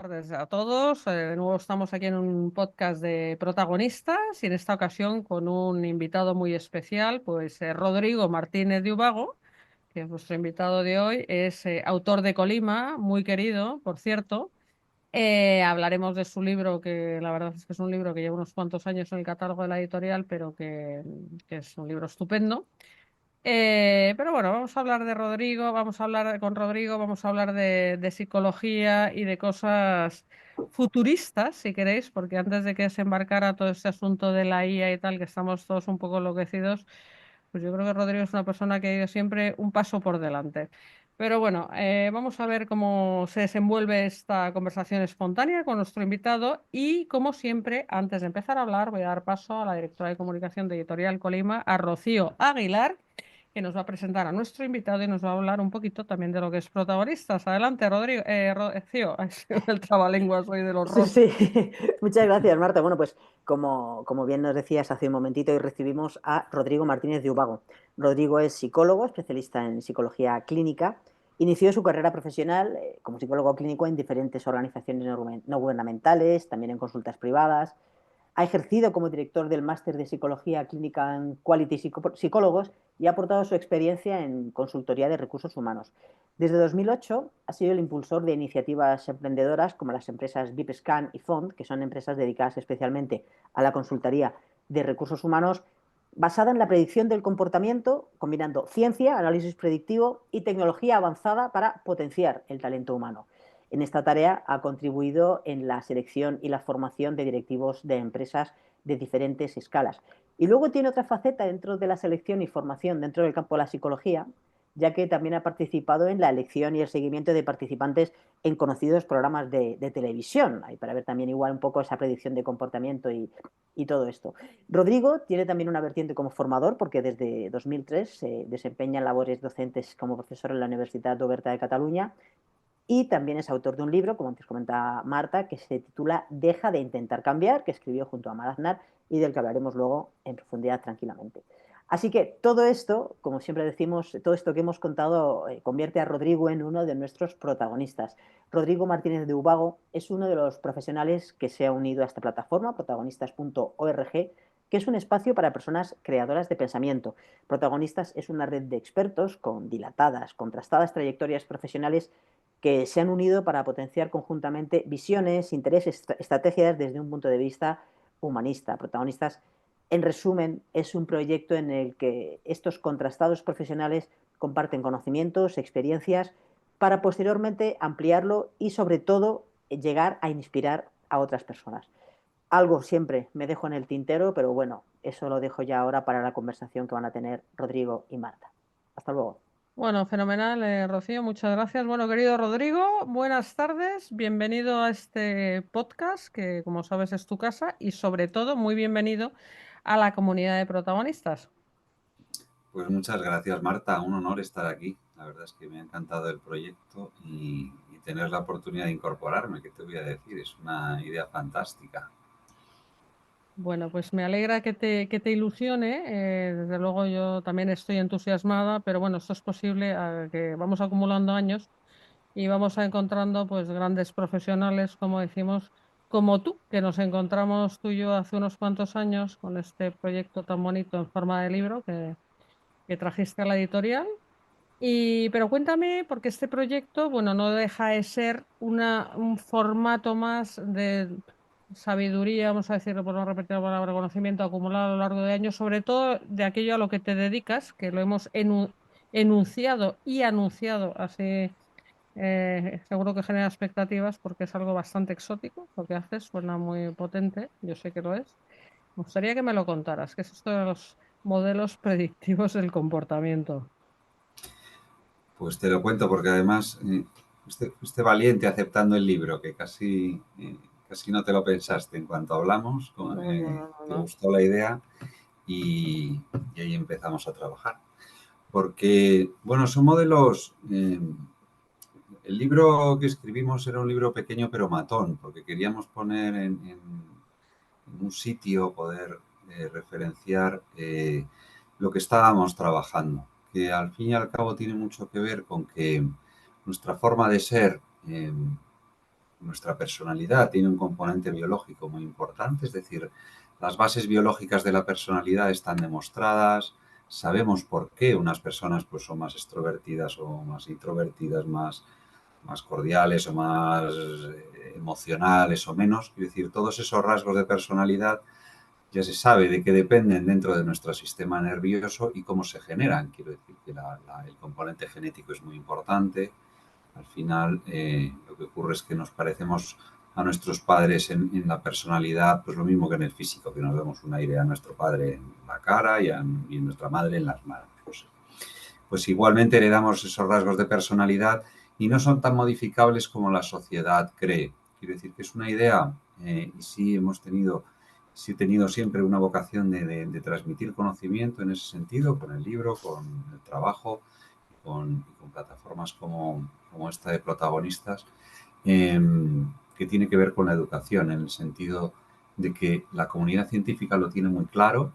Tardes a todos. De nuevo estamos aquí en un podcast de protagonistas y en esta ocasión con un invitado muy especial, pues Rodrigo Martínez de Ubago, que es nuestro invitado de hoy. Es autor de Colima, muy querido, por cierto. Hablaremos de su libro, que la verdad es que es un libro que lleva unos cuantos años en el catálogo de la editorial, pero que es un libro estupendo. Pero bueno, vamos a hablar de Rodrigo, vamos a hablar con Rodrigo, vamos a hablar de psicología y de cosas futuristas, si queréis, porque antes de que se embarcara todo este asunto de la IA y tal, que estamos todos un poco enloquecidos, pues yo creo que Rodrigo es una persona que ha ido siempre un paso por delante. Pero bueno, vamos a ver cómo se desenvuelve esta conversación espontánea con nuestro invitado y, como siempre, antes de empezar a hablar, voy a dar paso a la directora de comunicación de Editorial Colima, a Rocío Aguilar, que nos va a presentar a nuestro invitado y nos va a hablar un poquito también de lo que es protagonistas. Adelante, Rodrigo. Rocío, ay, sí, el trabalenguas hoy del Sí, horror. sí. Muchas gracias, Marta. Bueno, pues como bien nos decías hace un momentito, hoy recibimos a Rodrigo Martínez de Ubago. Rodrigo es psicólogo, especialista en psicología clínica. Inició su carrera profesional como psicólogo clínico en diferentes organizaciones no gubernamentales, también en consultas privadas. Ha ejercido como director del máster de psicología clínica en Quality Psicólogos y ha aportado su experiencia en consultoría de recursos humanos. Desde 2008 ha sido el impulsor de iniciativas emprendedoras como las empresas VIPScan y Fond, que son empresas dedicadas especialmente a la consultoría de recursos humanos, basada en la predicción del comportamiento, combinando ciencia, análisis predictivo y tecnología avanzada para potenciar el talento humano. En esta tarea ha contribuido en la selección y la formación de directivos de empresas de diferentes escalas. Y luego tiene otra faceta dentro de la selección y formación dentro del campo de la psicología, ya que también ha participado en la elección y el seguimiento de participantes en conocidos programas de televisión, ahí para ver también igual un poco esa predicción de comportamiento y todo esto. Rodrigo tiene también una vertiente como formador, porque desde 2003 se desempeña en labores docentes como profesor en la Universidad Oberta de Cataluña y también es autor de un libro, como antes comentaba Marta, que se titula Deja de intentar cambiar, que escribió junto a Mar Aznar y del que hablaremos luego en profundidad tranquilamente. Así que todo esto, como siempre decimos, todo esto que hemos contado convierte a Rodrigo en uno de nuestros protagonistas. Rodrigo Martínez de Ubago es uno de los profesionales que se ha unido a esta plataforma, protagonistas.org, que es un espacio para personas creadoras de pensamiento. Protagonistas es una red de expertos con dilatadas, contrastadas trayectorias profesionales que se han unido para potenciar conjuntamente visiones, intereses, estrategias desde un punto de vista humanista. Protagonistas, en resumen, es un proyecto en el que estos contrastados profesionales comparten conocimientos, experiencias, para posteriormente ampliarlo y, sobre todo, llegar a inspirar a otras personas. Algo siempre me dejo en el tintero, pero bueno, eso lo dejo ya ahora para la conversación que van a tener Rodrigo y Marta. Hasta luego. Bueno, fenomenal, Rocío, muchas gracias. Bueno, querido Rodrigo, buenas tardes, bienvenido a este podcast que, como sabes, es tu casa y sobre todo muy bienvenido a la comunidad de protagonistas. Pues muchas gracias, Marta. Un honor estar aquí. La verdad es que me ha encantado el proyecto y tener la oportunidad de incorporarme, ¿qué te voy a decir? Es una idea fantástica. Bueno, pues me alegra que te ilusione. Desde luego yo también estoy entusiasmada, pero bueno, esto es posible a que vamos acumulando años y vamos encontrando pues grandes profesionales, como decimos, como tú, que nos encontramos tú y yo hace unos cuantos años con este proyecto tan bonito en forma de libro que trajiste a la editorial. Pero cuéntame, porque este proyecto, bueno, no deja de ser un formato más de sabiduría, vamos a decirlo por no repetir la palabra, conocimiento acumulado a lo largo de años, sobre todo de aquello a lo que te dedicas, que lo hemos enunciado y anunciado así. Seguro que genera expectativas porque es algo bastante exótico. Lo que haces suena muy potente, yo sé que lo es. Me gustaría que me lo contaras, qué es esto de los modelos predictivos del comportamiento. Pues te lo cuento porque además fuiste valiente aceptando el libro, que casi no te lo pensaste en cuanto hablamos, No, no, no, no, te no. gustó la idea y ahí empezamos a trabajar. Porque, bueno, son modelos... el libro que escribimos era un libro pequeño pero matón, porque queríamos poner en un sitio, poder referenciar lo que estábamos trabajando, que al fin y al cabo tiene mucho que ver con que nuestra forma de ser nuestra personalidad tiene un componente biológico muy importante, es decir, las bases biológicas de la personalidad están demostradas, sabemos por qué unas personas pues, son más extrovertidas o más introvertidas, más cordiales o más emocionales o menos. Es decir, todos esos rasgos de personalidad ya se sabe de qué dependen dentro de nuestro sistema nervioso y cómo se generan. Quiero decir que el componente genético es muy importante. Al final, lo que ocurre es que nos parecemos a nuestros padres en la personalidad, pues lo mismo que en el físico, que nos vemos un aire a nuestro padre en la cara y a nuestra madre en las manos. Pues igualmente heredamos esos rasgos de personalidad y no son tan modificables como la sociedad cree. Quiero decir que es una idea, y sí he tenido siempre una vocación de transmitir conocimiento en ese sentido, con el libro, con el trabajo, con plataformas como esta de protagonistas, que tiene que ver con la educación, en el sentido de que la comunidad científica lo tiene muy claro.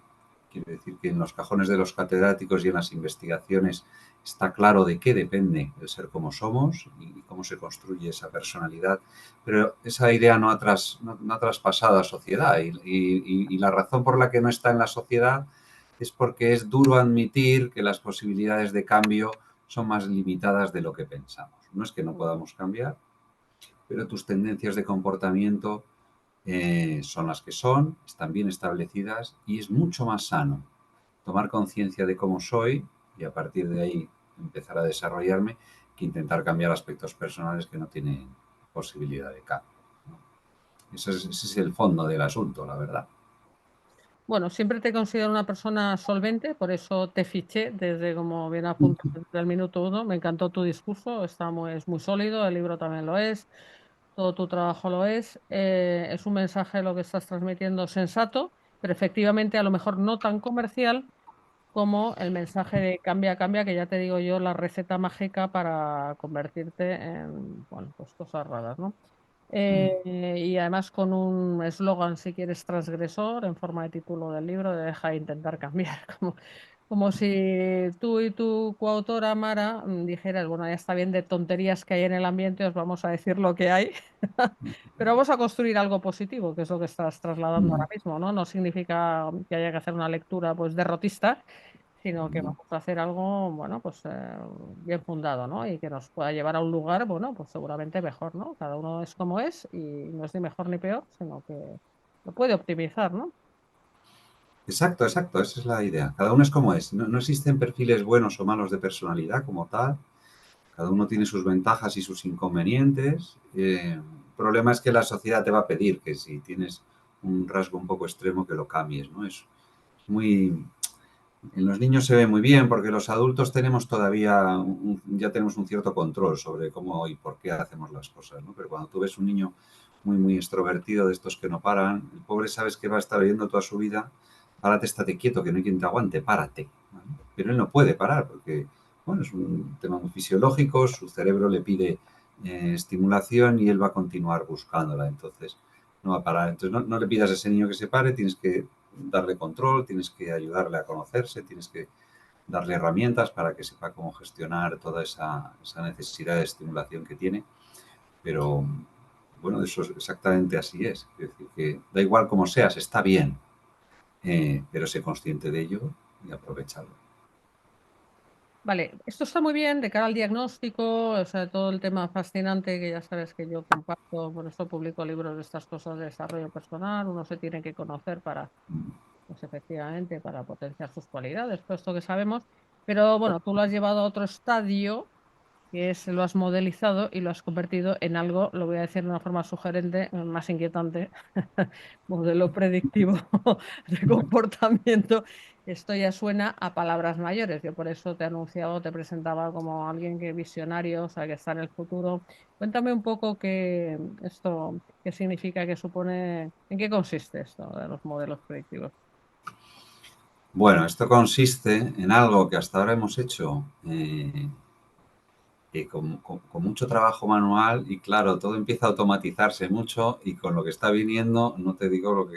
Quiere decir que en los cajones de los catedráticos y en las investigaciones está claro de qué depende el ser como somos y cómo se construye esa personalidad, pero esa idea no ha traspasado a la sociedad y la razón por la que no está en la sociedad es porque es duro admitir que las posibilidades de cambio son más limitadas de lo que pensamos. No es que no podamos cambiar, pero tus tendencias de comportamiento son las que son, están bien establecidas y es mucho más sano tomar conciencia de cómo soy y a partir de ahí empezar a desarrollarme que intentar cambiar aspectos personales que no tienen posibilidad de cambio, ¿no? Ese es el fondo del asunto, la verdad. Bueno, siempre te considero una persona solvente, por eso te fiché desde, como bien apuntado, desde el minuto uno. Me encantó tu discurso, es muy sólido, el libro también lo es, todo tu trabajo lo es. Es un mensaje lo que estás transmitiendo sensato, pero efectivamente a lo mejor no tan comercial como el mensaje de cambia, cambia, que ya te digo yo, la receta mágica para convertirte en, bueno, pues cosas raras, ¿no? Y además con un eslogan, si quieres, transgresor, en forma de título del libro, de deja de intentar cambiar, como si tú y tu coautora Mara dijeras, bueno, ya está bien de tonterías que hay en el ambiente, os vamos a decir lo que hay, pero vamos a construir algo positivo, que es lo que estás trasladando ahora mismo, ¿no? No significa que haya que hacer una lectura pues derrotista, sino que vamos a hacer algo, bueno, pues bien fundado, ¿no? Y que nos pueda llevar a un lugar, bueno, pues seguramente mejor, ¿no? Cada uno es como es y no es ni mejor ni peor, sino que lo puede optimizar, ¿no? Exacto, exacto, esa es la idea. Cada uno es como es. No existen perfiles buenos o malos de personalidad como tal. Cada uno tiene sus ventajas y sus inconvenientes. El problema es que la sociedad te va a pedir que si tienes un rasgo un poco extremo que lo cambies, ¿no? Es muy... En los niños se ve muy bien porque los adultos tenemos todavía, ya tenemos un cierto control sobre cómo y por qué hacemos las cosas, ¿no? Pero cuando tú ves un niño muy extrovertido, de estos que no paran, el pobre sabes que va a estar viviendo toda su vida, párate, estate quieto, que no hay quien te aguante, párate, ¿vale? Pero él no puede parar porque, bueno, es un tema muy fisiológico, su cerebro le pide estimulación y él va a continuar buscándola, entonces no va a parar. Entonces no le pidas a ese niño que se pare, tienes que darle control, tienes que ayudarle a conocerse, tienes que darle herramientas para que sepa cómo gestionar toda esa necesidad de estimulación que tiene. Pero bueno, eso es exactamente así es. Es decir, que da igual cómo seas, está bien, pero sé consciente de ello y aprovecharlo. Vale, esto está muy bien de cara al diagnóstico, o sea, todo el tema fascinante que ya sabes que yo comparto, por eso publico libros de estas cosas de desarrollo personal, uno se tiene que conocer para, pues efectivamente, para potenciar sus cualidades, todo esto que sabemos, pero bueno, tú lo has llevado a otro estadio que es lo has modelizado y lo has convertido en algo, lo voy a decir de una forma sugerente, más inquietante, modelo predictivo de comportamiento. Esto ya suena a palabras mayores. Yo por eso te he anunciado, te presentaba como alguien que visionario, o sea, que está en el futuro. Cuéntame un poco qué significa, qué supone, en qué consiste esto de los modelos predictivos. Bueno, esto consiste en algo que hasta ahora hemos hecho con mucho trabajo manual y claro, todo empieza a automatizarse mucho y con lo que está viniendo no te digo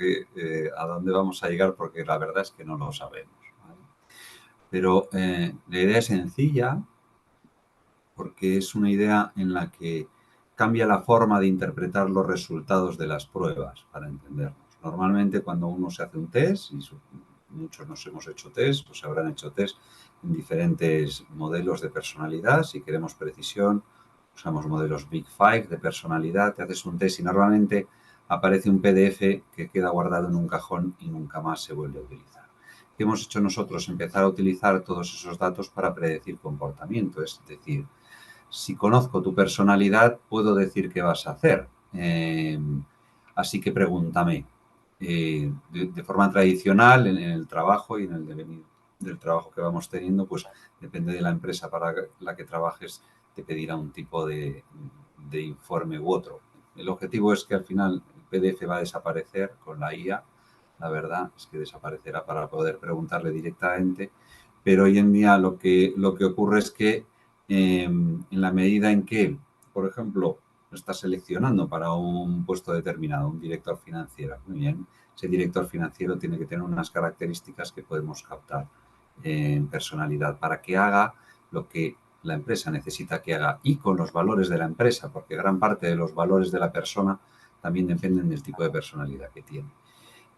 a dónde vamos a llegar porque la verdad es que no lo sabemos, ¿vale? Pero la idea es sencilla porque es una idea en la que cambia la forma de interpretar los resultados de las pruebas, para entendernos. Normalmente cuando uno se hace un test, y muchos nos hemos hecho test, o se habrán hecho test en diferentes modelos de personalidad, si queremos precisión, usamos modelos Big Five de personalidad, te haces un test y normalmente aparece un PDF que queda guardado en un cajón y nunca más se vuelve a utilizar. ¿Qué hemos hecho nosotros? Empezar a utilizar todos esos datos para predecir comportamiento, es decir, si conozco tu personalidad, puedo decir qué vas a hacer. Así que pregúntame. De forma tradicional, en el trabajo y en el devenir del trabajo que vamos teniendo, pues depende de la empresa para la que trabajes, te pedirá un tipo de informe u otro. El objetivo es que al final el PDF va a desaparecer con la IA. La verdad es que desaparecerá para poder preguntarle directamente. Pero hoy en día lo que ocurre es que en la medida en que, por ejemplo, estás seleccionando para un puesto determinado, un director financiero, muy bien, ese director financiero tiene que tener unas características que podemos captar en personalidad para que haga lo que la empresa necesita que haga y con los valores de la empresa, porque gran parte de los valores de la persona también dependen del tipo de personalidad que tiene.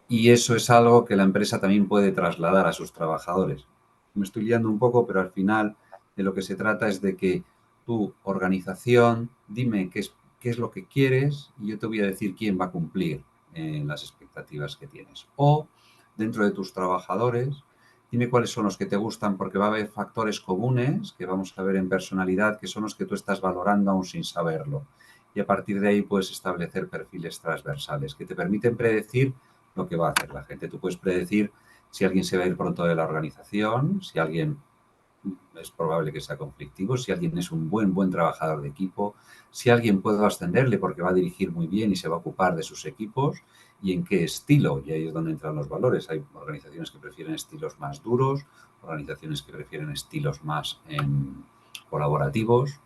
Y eso es algo que la empresa también puede trasladar a sus trabajadores. Me estoy liando un poco, pero al final de lo que se trata es de que tu organización, dime qué es lo que quieres y yo te voy a decir quién va a cumplir las expectativas que tienes. O dentro de tus trabajadores, dime cuáles son los que te gustan porque va a haber factores comunes que vamos a ver en personalidad que son los que tú estás valorando aún sin saberlo. Y a partir de ahí puedes establecer perfiles transversales que te permiten predecir lo que va a hacer la gente. Tú puedes predecir si alguien se va a ir pronto de la organización, si alguien es probable que sea conflictivo, si alguien es un buen trabajador de equipo, si alguien puede ascenderle porque va a dirigir muy bien y se va a ocupar de sus equipos y en qué estilo. Y ahí es donde entran los valores. Hay organizaciones que prefieren estilos más duros, organizaciones que prefieren estilos más colaborativos.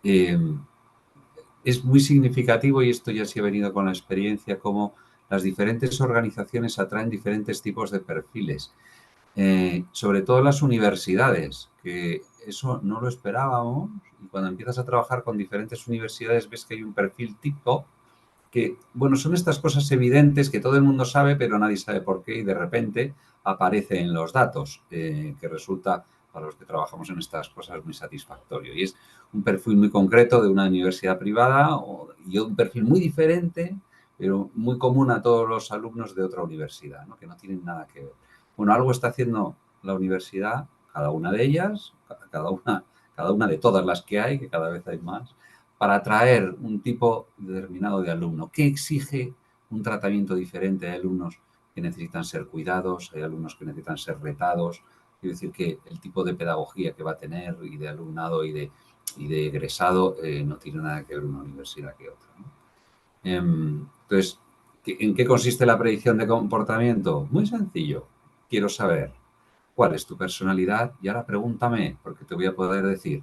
Es muy significativo, y esto ya sí ha venido con la experiencia, como las diferentes organizaciones atraen diferentes tipos de perfiles. Sobre todo las universidades, que eso no lo esperábamos, y cuando empiezas a trabajar con diferentes universidades ves que hay un perfil tipo que, bueno, son estas cosas evidentes que todo el mundo sabe, pero nadie sabe por qué, y de repente aparece en los datos, que resulta, para los que trabajamos en estas cosas, muy satisfactorio. Y es un perfil muy concreto de una universidad privada y un perfil muy diferente, pero muy común a todos los alumnos de otra universidad, ¿no? Que no tienen nada que ver. Bueno, algo está haciendo la universidad, cada una de ellas, cada una de todas las que hay, que cada vez hay más, para atraer un tipo determinado de alumno que exige un tratamiento diferente. Hay alumnos que necesitan ser cuidados, hay alumnos que necesitan ser retados. Quiero decir que el tipo de pedagogía que va a tener y de alumnado y de egresado no tiene nada que ver una universidad que otra, ¿no? Entonces, ¿en qué consiste la predicción de comportamiento? Muy sencillo. Quiero saber cuál es tu personalidad y ahora pregúntame, porque te voy a poder decir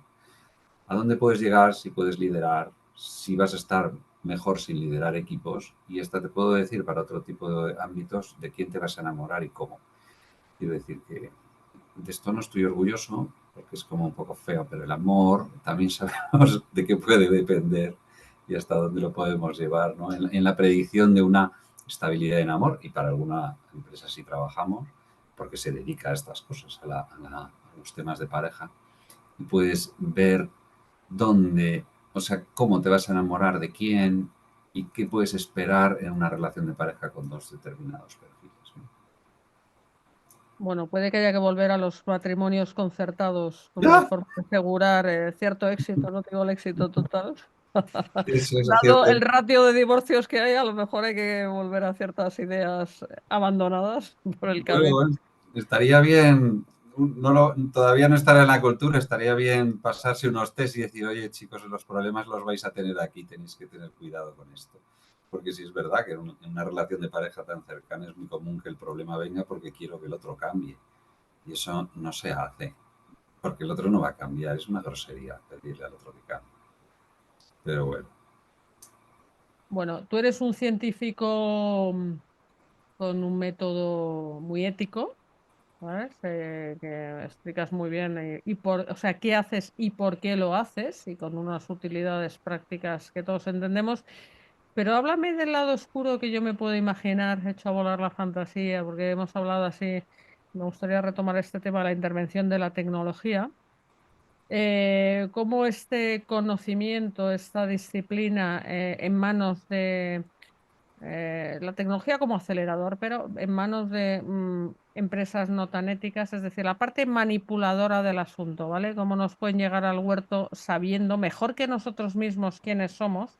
a dónde puedes llegar, si puedes liderar, si vas a estar mejor sin liderar equipos. Y hasta te puedo decir para otro tipo de ámbitos de quién te vas a enamorar y cómo. Quiero decir que de esto no estoy orgulloso porque es como un poco feo, pero el amor también sabemos de qué puede depender y hasta dónde lo podemos llevar, ¿no? En la predicción de una estabilidad en amor, y para alguna empresa sí trabajamos porque se dedica a estas cosas, a los temas de pareja, y puedes ver dónde, o sea, cómo te vas a enamorar de quién y qué puedes esperar en una relación de pareja con dos determinados perfiles, ¿no? Bueno, puede que haya que volver a los matrimonios concertados como ¡Ah! forma de asegurar cierto éxito, no digo el éxito total. Eso es Dado cierto. el ratio de divorcios que hay, a lo mejor hay que volver a ciertas ideas abandonadas por el camino. Bueno, estaría bien, todavía no estará en la cultura, estaría bien pasarse unos test y decir, oye chicos, los problemas los vais a tener aquí, tenéis que tener cuidado con esto. Porque sí es verdad que en una relación de pareja tan cercana es muy común que el problema venga porque quiero que el otro cambie. Y eso no se hace, porque el otro no va a cambiar, es una grosería pedirle al otro que cambie. Pero bueno. Bueno, tú eres un científico con un método muy ético. ¿sabes? Que explicas muy bien o sea, qué haces y por qué lo haces, y con unas utilidades prácticas que todos entendemos. Pero háblame del lado oscuro que yo me puedo imaginar, hecho a volar la fantasía, porque hemos hablado así, me gustaría retomar este tema, la intervención de la tecnología. Cómo este conocimiento, esta disciplina en manos de la tecnología como acelerador, pero en manos de empresas no tan éticas, es decir, la parte manipuladora del asunto, ¿vale? Cómo nos pueden llegar al huerto sabiendo mejor que nosotros mismos quiénes somos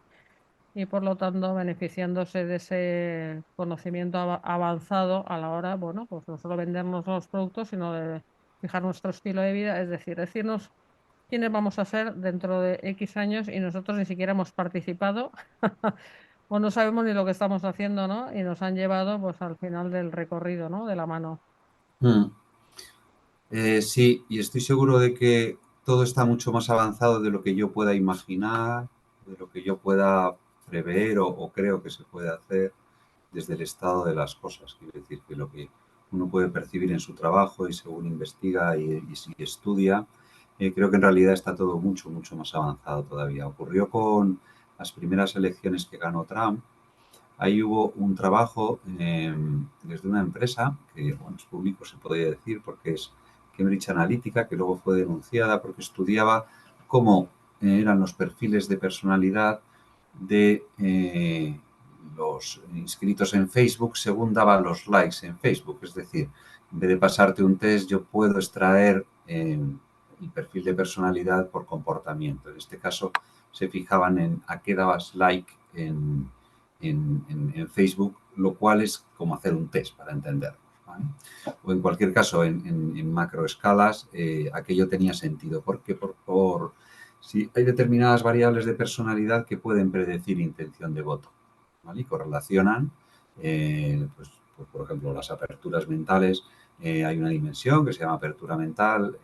y por lo tanto beneficiándose de ese conocimiento avanzado a la hora, bueno, pues no solo vendernos los productos, sino de fijar nuestro estilo de vida, es decir, decirnos quiénes vamos a ser dentro de X años y nosotros ni siquiera hemos participado o no sabemos ni lo que estamos haciendo, ¿no? Y nos han llevado pues al final del recorrido, ¿no? De la mano. Mm. Sí, y estoy seguro de que todo está mucho más avanzado de lo que yo pueda imaginar, de lo que yo pueda prever o creo que se puede hacer desde el estado de las cosas. Quiero decir que lo que uno puede percibir en su trabajo y según investiga y si estudia, creo que en realidad está todo mucho, mucho más avanzado todavía. Ocurrió con las primeras elecciones que ganó Trump. Ahí hubo un trabajo desde una empresa, que bueno, es público se podría decir, porque es Cambridge Analytica, que luego fue denunciada porque estudiaba cómo eran los perfiles de personalidad de los inscritos en Facebook según daban los likes en Facebook. Es decir, en vez de pasarte un test, yo puedo extraer el perfil de personalidad por comportamiento. En este caso, se fijaban en a qué dabas like en Facebook, lo cual es como hacer un test para entenderlo. ¿Vale? O en cualquier caso, en macroescalas, aquello tenía sentido, porque si hay determinadas variables de personalidad que pueden predecir intención de voto, ¿vale? Y correlacionan, pues, por ejemplo, las aperturas mentales. Hay una dimensión que se llama apertura mental.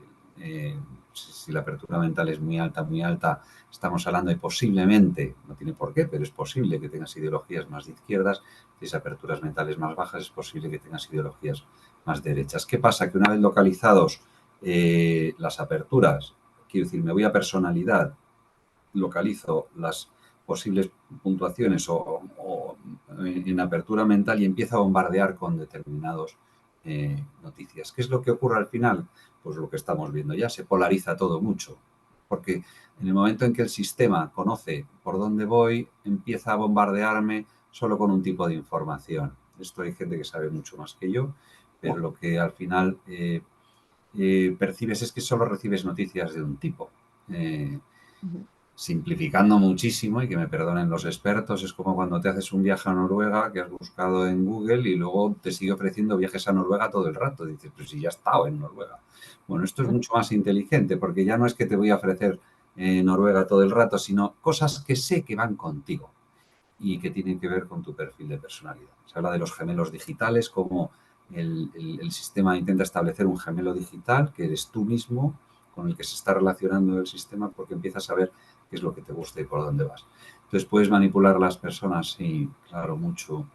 Si la apertura mental es muy alta, estamos hablando de posiblemente, no tiene por qué, pero es posible que tengas ideologías más de izquierdas. Si es aperturas mentales más bajas, es posible que tengas ideologías más derechas. ¿Qué pasa? Que una vez localizados las aperturas, quiero decir, me voy a personalidad, localizo las posibles puntuaciones o en apertura mental y empiezo a bombardear con determinados noticias. ¿Qué es lo que ocurre al final? Pues lo que estamos viendo ya, se polariza todo mucho, porque en el momento en que el sistema conoce por dónde voy, empieza a bombardearme solo con un tipo de información. Esto hay gente que sabe mucho más que yo, pero lo que al final percibes es que solo recibes noticias de un tipo. Ujú. Simplificando muchísimo, y que me perdonen los expertos, es como cuando te haces un viaje a Noruega que has buscado en Google y luego te sigue ofreciendo viajes a Noruega todo el rato. Dices, pues si ya he estado en Noruega. Bueno, esto es mucho más inteligente porque ya no es que te voy a ofrecer Noruega todo el rato, sino cosas que sé que van contigo y que tienen que ver con tu perfil de personalidad. Se habla de los gemelos digitales, como el sistema intenta establecer un gemelo digital, que eres tú mismo, con el que se está relacionando el sistema, porque empiezas a ver qué es lo que te gusta y por dónde vas. Entonces puedes manipular a las personas, sí, claro, mucho,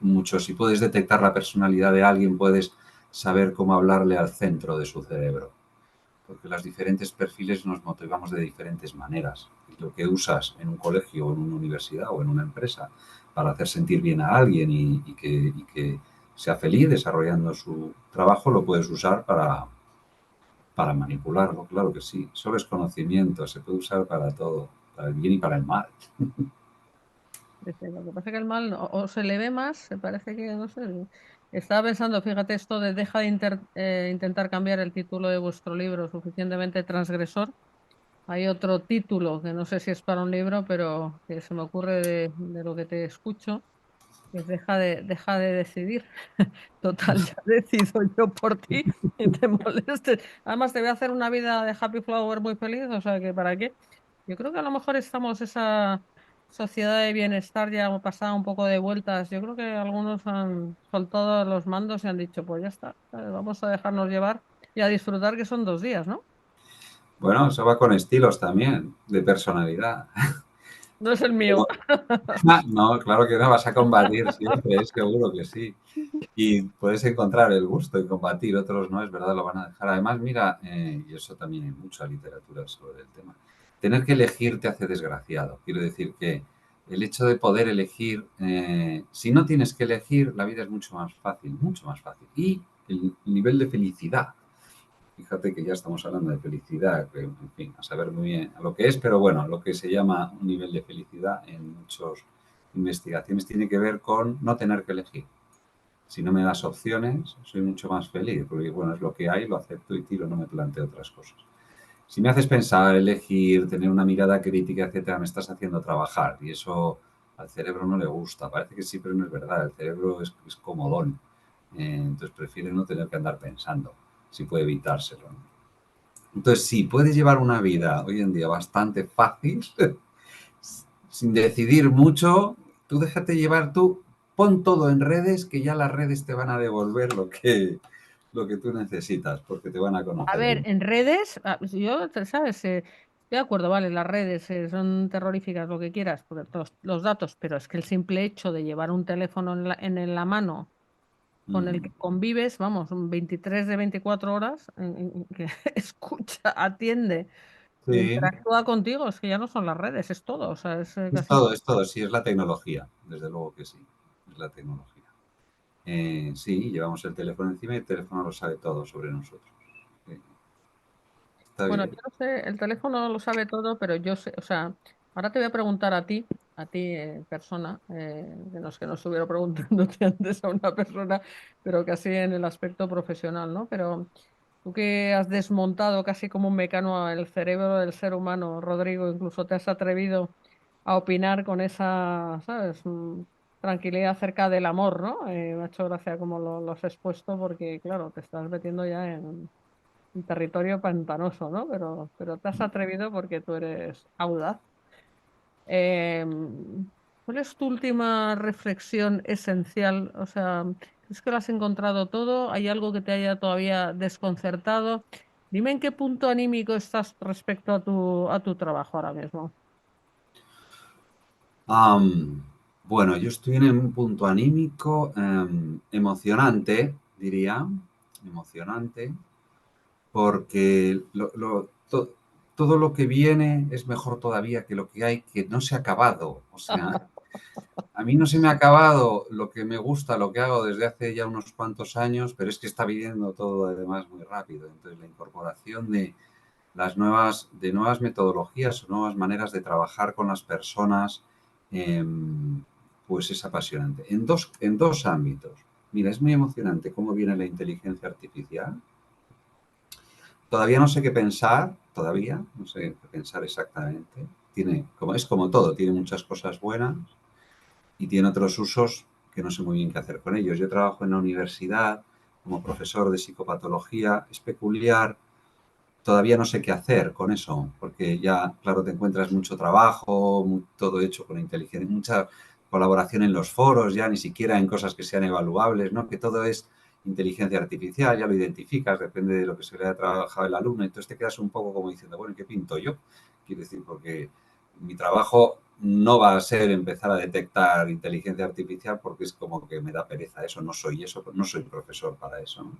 mucho. Si puedes detectar la personalidad de alguien, puedes saber cómo hablarle al centro de su cerebro, porque los diferentes perfiles nos motivamos de diferentes maneras. Y lo que usas en un colegio, o en una universidad o en una empresa para hacer sentir bien a alguien y que sea feliz desarrollando su trabajo, lo puedes usar para manipularlo, claro que sí. Solo es conocimiento, se puede usar para todo, para el bien y para el mal. Dice, lo que pasa es que el mal o se le ve más, se parece que, no sé. Estaba pensando, fíjate, esto de deja de intentar cambiar el título de vuestro libro suficientemente transgresor. Hay otro título que no sé si es para un libro, pero que se me ocurre de lo que te escucho, que es deja de decidir. Total, ya decido yo por ti y te molestes. Además, te voy a hacer una vida de happy flower muy feliz, o sea que ¿para qué? Yo creo que a lo mejor estamos esa sociedad de bienestar ya pasada un poco de vueltas. Yo creo que algunos han soltado los mandos y han dicho, pues ya está, vamos a dejarnos llevar y a disfrutar que son 2 días, ¿no? Bueno, eso va con estilos también, de personalidad. No es el mío. No, claro que no, vas a combatir siempre, seguro que sí. Y puedes encontrar el gusto en combatir, otros no, es verdad, lo van a dejar. Además, mira, y eso también hay mucha literatura sobre el tema, tener que elegir te hace desgraciado. Quiero decir que el hecho de poder elegir, si no tienes que elegir, la vida es mucho más fácil, mucho más fácil. Y el nivel de felicidad. Fíjate que ya estamos hablando de felicidad, que, en fin, a saber muy bien a lo que es, pero bueno, lo que se llama un nivel de felicidad en muchas investigaciones tiene que ver con no tener que elegir. Si no me das opciones, soy mucho más feliz, porque bueno, es lo que hay, lo acepto y tiro, no me planteo otras cosas. Si me haces pensar, elegir, tener una mirada crítica, etcétera, me estás haciendo trabajar y eso al cerebro no le gusta. Parece que sí, pero no es verdad. El cerebro es comodón. Entonces prefiere no tener que andar pensando, si puede evitárselo, ¿no? Entonces, sí, puedes llevar una vida hoy en día bastante fácil, sin decidir mucho. Tú déjate llevar, tú pon todo en redes, que ya las redes te van a devolver lo que tú necesitas, porque te van a A conocer ver, bien. en redes, yo, ¿sabes? Estoy de acuerdo, vale, las redes son terroríficas, lo que quieras, porque los datos, pero es que el simple hecho de llevar un teléfono en la mano con el que convives, vamos, 23 de 24 horas, que escucha, atiende, Sí, interactúa contigo, es que ya no son las redes, es todo, o sea, es casi... es todo, sí, es la tecnología, desde luego que sí, es la tecnología. Sí, llevamos el teléfono encima y el teléfono lo sabe todo sobre nosotros. Sí, está Bueno, bien. yo no sé, el teléfono lo sabe todo, pero yo sé, o sea, ahora te voy a preguntar a ti persona, que no estuviera preguntándote antes a una persona, pero casi en el aspecto profesional, ¿no? Pero tú que has desmontado casi como un mecano el cerebro del ser humano, Rodrigo, incluso te has atrevido a opinar con esa, ¿sabes? Tranquilidad acerca del amor, ¿no? Me ha hecho gracia como lo has expuesto porque, claro, te estás metiendo ya en un territorio pantanoso, ¿no? Pero te has atrevido porque tú eres audaz. ¿Cuál es tu última reflexión esencial? O sea, ¿es que lo has encontrado todo? ¿Hay algo que te haya todavía desconcertado? Dime en qué punto anímico estás respecto a tu trabajo ahora mismo. Am, bueno, yo estoy en un punto anímico emocionante, diría, emocionante, porque todo lo que viene es mejor todavía que lo que hay, que no se ha acabado. O sea, a mí no se me ha acabado lo que me gusta, lo que hago desde hace ya unos cuantos años, pero es que está viniendo todo además muy rápido. Entonces, la incorporación de nuevas metodologías o nuevas maneras de trabajar con las personas, pues es apasionante. En dos ámbitos. Mira, es muy emocionante cómo viene la inteligencia artificial. Todavía no sé qué pensar, todavía, no sé qué pensar exactamente. Es como todo, tiene muchas cosas buenas y tiene otros usos que no sé muy bien qué hacer con ellos. Yo trabajo en la universidad como profesor de psicopatología, es peculiar. Todavía no sé qué hacer con eso, porque ya, claro, te encuentras mucho trabajo, todo hecho con inteligencia, mucha colaboración en los foros, ya ni siquiera en cosas que sean evaluables, ¿no? Que todo es inteligencia artificial, ya lo identificas, depende de lo que se le haya trabajado el alumno, entonces te quedas un poco como diciendo, bueno, ¿qué pinto yo? Quiero decir, porque mi trabajo no va a ser empezar a detectar inteligencia artificial porque es como que me da pereza eso, no soy eso, no soy profesor para eso, ¿no?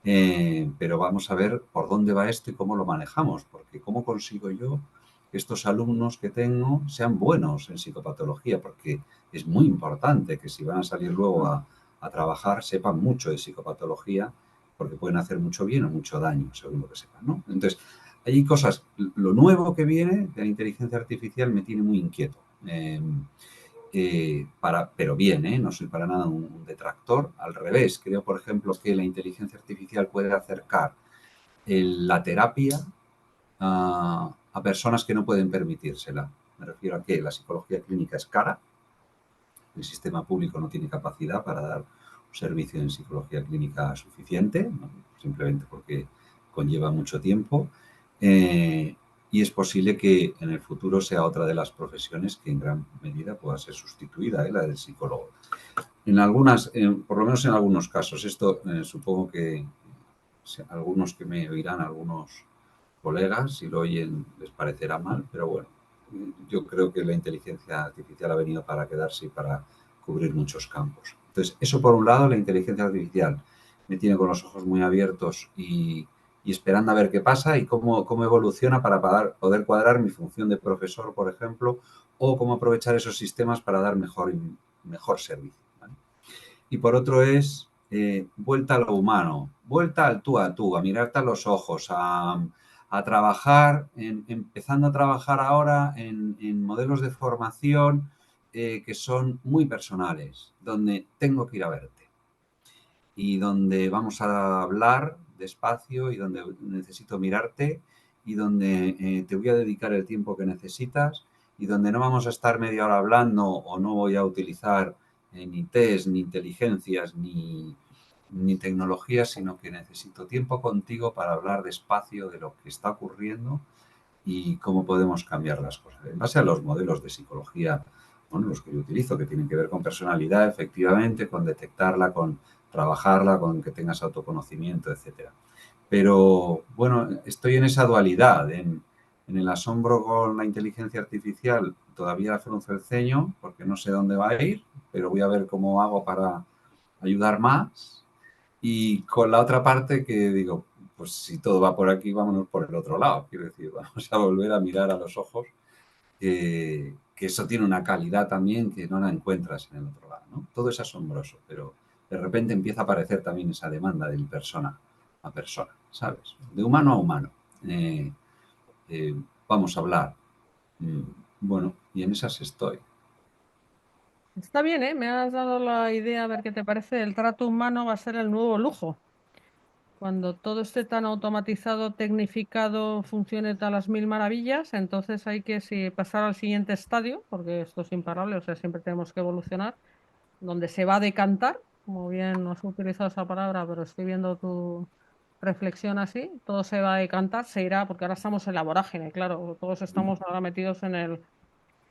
Pero vamos a ver por dónde va esto y cómo lo manejamos, porque cómo consigo yo que estos alumnos que tengo sean buenos en psicopatología, porque es muy importante que si van a salir luego a trabajar sepan mucho de psicopatología, porque pueden hacer mucho bien o mucho daño, según lo que sepan, ¿no? Entonces, hay cosas, lo nuevo que viene de la inteligencia artificial me tiene muy inquieto. Pero bien, ¿eh? No soy para nada un detractor. Al revés, creo, por ejemplo, que la inteligencia artificial puede acercar la terapia a personas que no pueden permitírsela. Me refiero a que la psicología clínica es cara, el sistema público no tiene capacidad para dar un servicio en psicología clínica suficiente, ¿no? Simplemente porque conlleva mucho tiempo. Y es posible que en el futuro sea otra de las profesiones que en gran medida pueda ser sustituida, la del psicólogo. Por lo menos en algunos casos, esto supongo que algunos que me oirán, algunos colegas, si lo oyen les parecerá mal, pero bueno, yo creo que la inteligencia artificial ha venido para quedarse y para cubrir muchos campos. Entonces, eso por un lado, la inteligencia artificial me tiene con los ojos muy abiertos y esperando a ver qué pasa y cómo evoluciona para poder cuadrar mi función de profesor, por ejemplo, o cómo aprovechar esos sistemas para dar mejor servicio, ¿vale? Y por otro es vuelta a lo humano, vuelta al tú a tú, a mirarte a los ojos, a trabajar, empezando a trabajar ahora en modelos de formación que son muy personales, donde tengo que ir a verte y donde vamos a hablar despacio y donde necesito mirarte y donde te voy a dedicar el tiempo que necesitas y donde no vamos a estar media hora hablando o no voy a utilizar ni test, ni inteligencias, ni tecnologías, sino que necesito tiempo contigo para hablar despacio de lo que está ocurriendo y cómo podemos cambiar las cosas. En base a los modelos de psicología, bueno, los que yo utilizo, que tienen que ver con personalidad, efectivamente, con detectarla, con trabajarla, con que tengas autoconocimiento, etcétera. Pero bueno, estoy en esa dualidad, en el asombro con la inteligencia artificial, todavía frunzo el ceño porque no sé dónde va a ir, pero voy a ver cómo hago para ayudar más. Y con la otra parte que digo, pues si todo va por aquí, vámonos por el otro lado. Quiero decir, vamos a volver a mirar a los ojos, que eso tiene una calidad también que no la encuentras en el otro lado, ¿no? Todo es asombroso, pero de repente empieza a aparecer también esa demanda de persona a persona, ¿sabes? De humano a humano. Eh, vamos a hablar. Mm, Bueno, y en esas estoy. Está bien, ¿eh? Me has dado la idea, a ver qué te parece. El trato humano va a ser el nuevo lujo. Cuando todo esté tan automatizado, tecnificado, funcione a las mil maravillas, entonces hay que pasar al siguiente estadio, porque esto es imparable, o sea, siempre tenemos que evolucionar, donde se va a decantar, como bien no has utilizado esa palabra, pero estoy viendo tu reflexión así, todo se va a decantar, se irá, porque ahora estamos en la vorágine, claro, todos Mm, estamos ahora metidos en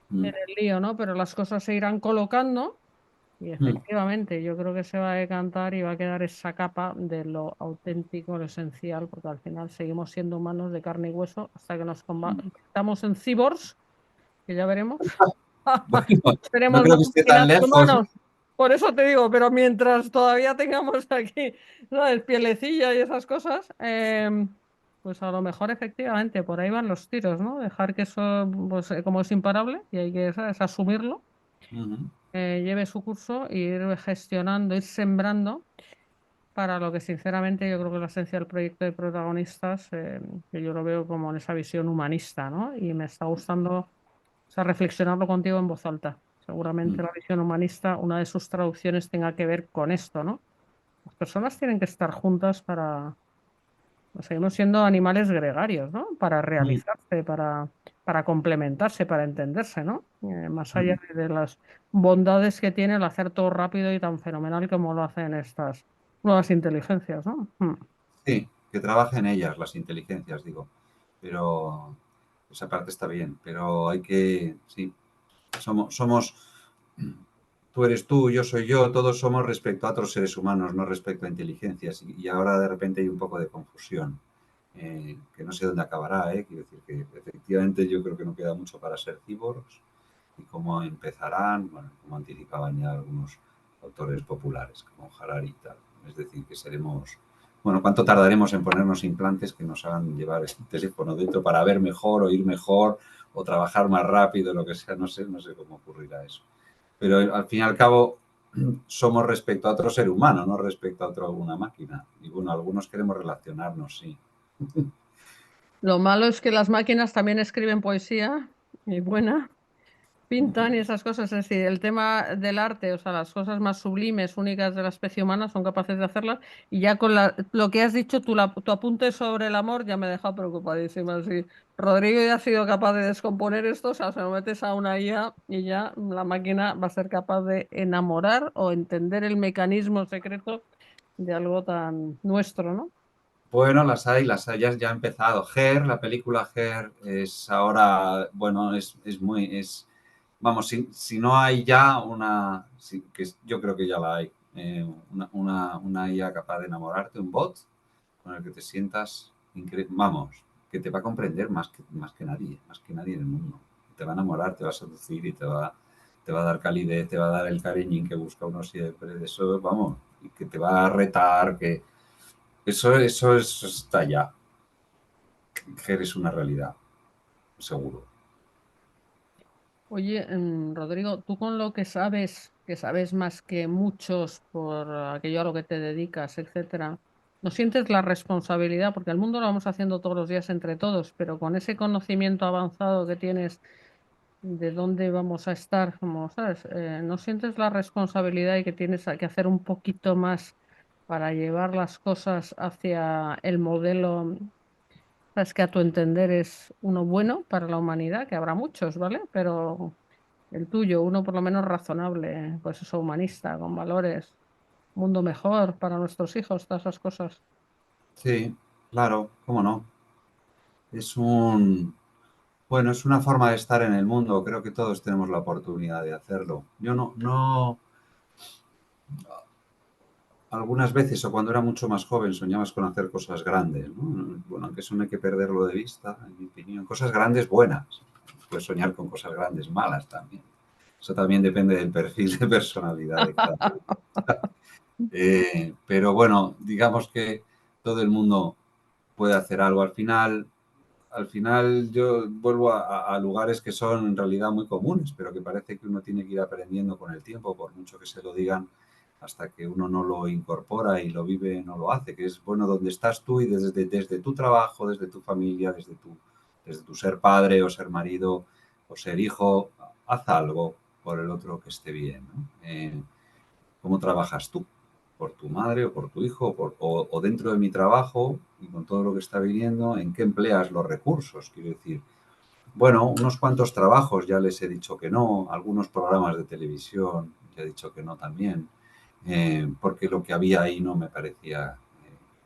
mm, el lío, ¿no? Pero las cosas se irán colocando. Y mm, efectivamente, yo creo que se va a decantar y va a quedar esa capa de lo auténtico, lo esencial, porque al final seguimos siendo humanos de carne y hueso hasta que nos mm. convertamos en cyborgs, que ya veremos. Bueno, no Seremos creo que esté tan máquinas que lejos. humanos. Por eso te digo, pero mientras todavía tengamos aquí, ¿sabes? Pielecilla y esas cosas, pues a lo mejor efectivamente por ahí van los tiros, ¿no? Dejar que eso, pues, como es imparable y hay que, ¿sabes? Asumirlo, Ujú, lleve su curso y ir gestionando, ir sembrando para lo que sinceramente yo creo que es la esencia del proyecto de protagonistas, que yo lo veo como en esa visión humanista, ¿no? Y me está gustando, o sea, reflexionarlo contigo en voz alta. mm, Seguramente la visión humanista, una de sus traducciones tenga que ver con esto, ¿no? Las personas tienen que estar juntas para, pues, seguimos siendo animales gregarios, ¿no? Para mm, realizarse, para complementarse, para entenderse, ¿no? Más allá mm. de las bondades que tiene el hacer todo rápido y tan fenomenal como lo hacen estas nuevas inteligencias, ¿no? Sí, que trabajen ellas, las inteligencias, digo. Pero esa parte está bien, pero hay que, sí, somos, tú eres tú, yo soy yo, todos somos respecto a otros seres humanos, no respecto a inteligencias. Y ahora de repente hay un poco de confusión, que no sé dónde acabará, ¿eh? Quiero decir que efectivamente yo creo que no queda mucho para ser cyborgs y cómo empezarán, bueno, como anticipaban ya algunos autores populares, como Harari y tal. Es decir, que seremos, bueno, ¿cuánto tardaremos en ponernos implantes que nos hagan llevar el teléfono dentro para ver mejor, oír mejor o trabajar más rápido, lo que sea? No sé cómo ocurrirá eso. Pero al fin y al cabo somos respecto a otro ser humano, no respecto a una máquina. Y bueno, algunos queremos relacionarnos, sí. Lo malo es que las máquinas también escriben poesía y buena, pintan y esas cosas. Es decir, el tema del arte, o sea, las cosas más sublimes, únicas de la especie humana, son capaces de hacerlas. Y ya con lo que has dicho, tu apunte sobre el amor ya me ha dejado preocupadísima. Si Rodrigo ya ha sido capaz de descomponer esto, o sea, se lo metes a una IA y ya la máquina va a ser capaz de enamorar o entender el mecanismo secreto de algo tan nuestro, ¿no? Bueno, las hay, ya ha empezado. Her, la película Her, es ahora, bueno, vamos, si no hay ya una, que yo creo que ya la hay, una IA capaz de enamorarte, un bot con el que te sientas, vamos, que te va a comprender más que nadie en el mundo. te va a enamorar, te va a seducir y te va a dar calidez, te va a dar el cariñín que busca uno siempre. Eso, vamos, y que te va a retar, que eso está ya. Que eres una realidad, seguro. Oye, Rodrigo, tú con lo que sabes más que muchos por aquello a lo que te dedicas, etcétera, ¿no sientes la responsabilidad? Porque el mundo lo vamos haciendo todos los días entre todos, pero con ese conocimiento avanzado que tienes de dónde vamos a estar, como sabes, ¿no sientes la responsabilidad y que tienes que hacer un poquito más para llevar las cosas hacia el modelo, sabes, que a tu entender es uno bueno para la humanidad, que habrá muchos, ¿vale? Pero el tuyo, uno por lo menos razonable, pues eso, humanista, con valores, mundo mejor para nuestros hijos, todas esas cosas. Sí, claro, cómo no. Es bueno, es una forma de estar en el mundo. Creo que todos tenemos la oportunidad de hacerlo. Yo no, algunas veces o cuando era mucho más joven soñabas con hacer cosas grandes, ¿no? Bueno, aunque eso no hay que perderlo de vista, en mi opinión. Cosas grandes buenas. Puedes soñar con cosas grandes malas también. Eso también depende del perfil de personalidad de cada uno. Pero bueno, digamos que todo el mundo puede hacer algo. Al final yo vuelvo a lugares que son en realidad muy comunes, pero que parece que uno tiene que ir aprendiendo con el tiempo, por mucho que se lo digan, hasta que uno no lo incorpora y lo vive, no lo hace, que es, bueno, donde estás tú y desde tu trabajo, desde tu familia, desde tu ser padre o ser marido o ser hijo, haz algo por el otro que esté bien, ¿no? ¿Cómo trabajas tú? ¿Por tu madre o por tu hijo o dentro de mi trabajo y con todo lo que está viniendo, en qué empleas los recursos? Quiero decir, bueno, unos cuantos trabajos ya les he dicho que no, algunos programas de televisión ya he dicho que no también, porque lo que había ahí no me parecía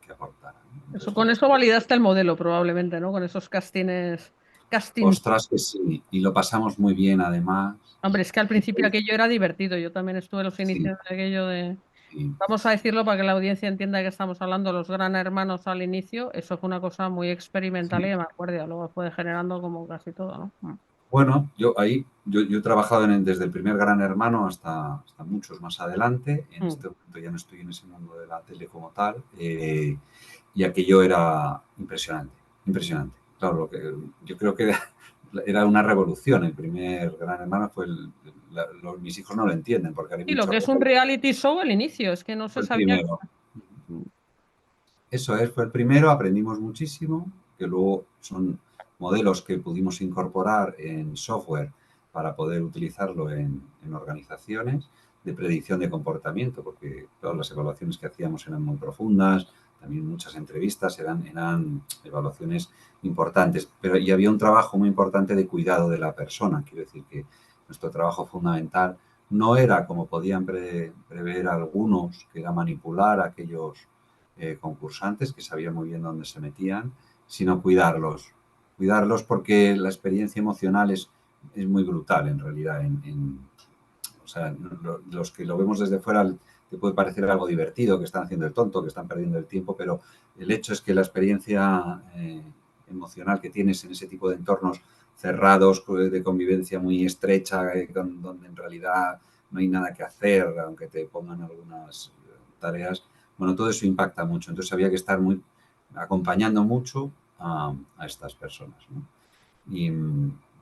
que aportara, ¿no? Eso, Entonces con dije, eso validaste el modelo probablemente, ¿no? Con esos castings. ostras que sí, y lo pasamos muy bien además. Hombre, es que al principio aquello era divertido. Yo también estuve en los Sí, inicios de aquello de, sí, vamos a decirlo para que la audiencia entienda de qué estamos hablando, los gran hermanos al inicio. Eso fue una cosa muy experimental y sí. que me acuerdo, y luego fue generando como casi todo, ¿no? Bueno, yo he trabajado desde el primer Gran Hermano hasta muchos más adelante. En Mm. este momento ya no estoy en ese mundo de la tele como tal. Y aquello era impresionante, impresionante. Claro, yo creo que era una revolución. El primer Gran Hermano fue mis hijos no lo entienden porque hay Y lo mucho que es un reality show al inicio, es que no se fue el sabía. primero. Eso es, fue el primero, aprendimos muchísimo, que luego son modelos que pudimos incorporar en software para poder utilizarlo en organizaciones de predicción de comportamiento, porque todas las evaluaciones que hacíamos eran muy profundas, también muchas entrevistas eran evaluaciones importantes, pero y había un trabajo muy importante de cuidado de la persona, quiero decir que nuestro trabajo fundamental no era, como podían prever algunos, que era manipular a aquellos concursantes que sabían muy bien dónde se metían, sino cuidarlos. Cuidarlos porque la experiencia emocional es muy brutal en realidad. O sea, los que lo vemos desde fuera te puede parecer algo divertido, que están haciendo el tonto, que están perdiendo el tiempo, pero el hecho es que la experiencia emocional que tienes en ese tipo de entornos cerrados, de convivencia muy estrecha, donde en realidad no hay nada que hacer, aunque te pongan algunas tareas, bueno, todo eso impacta mucho. Entonces había que estar acompañando mucho a estas personas, ¿no? Y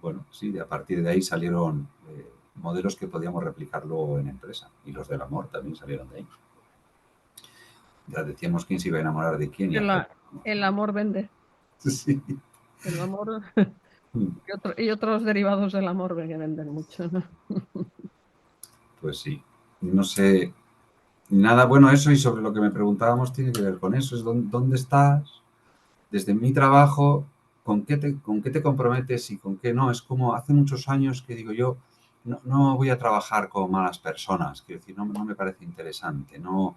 bueno, sí, a partir de ahí salieron modelos que podíamos replicar luego en empresa. Y los del amor también salieron de ahí. Ya decíamos quién se iba a enamorar de quién y El, hacer. el amor vende. Sí. El amor y otros derivados del amor que venden mucho, ¿no? Pues sí. No sé, nada bueno eso y sobre lo que me preguntábamos tiene que ver con eso. Es dónde estás, desde mi trabajo, con qué te comprometes y con qué no. Es como hace muchos años que digo yo, no voy a trabajar con malas personas, quiero decir, no me parece interesante, no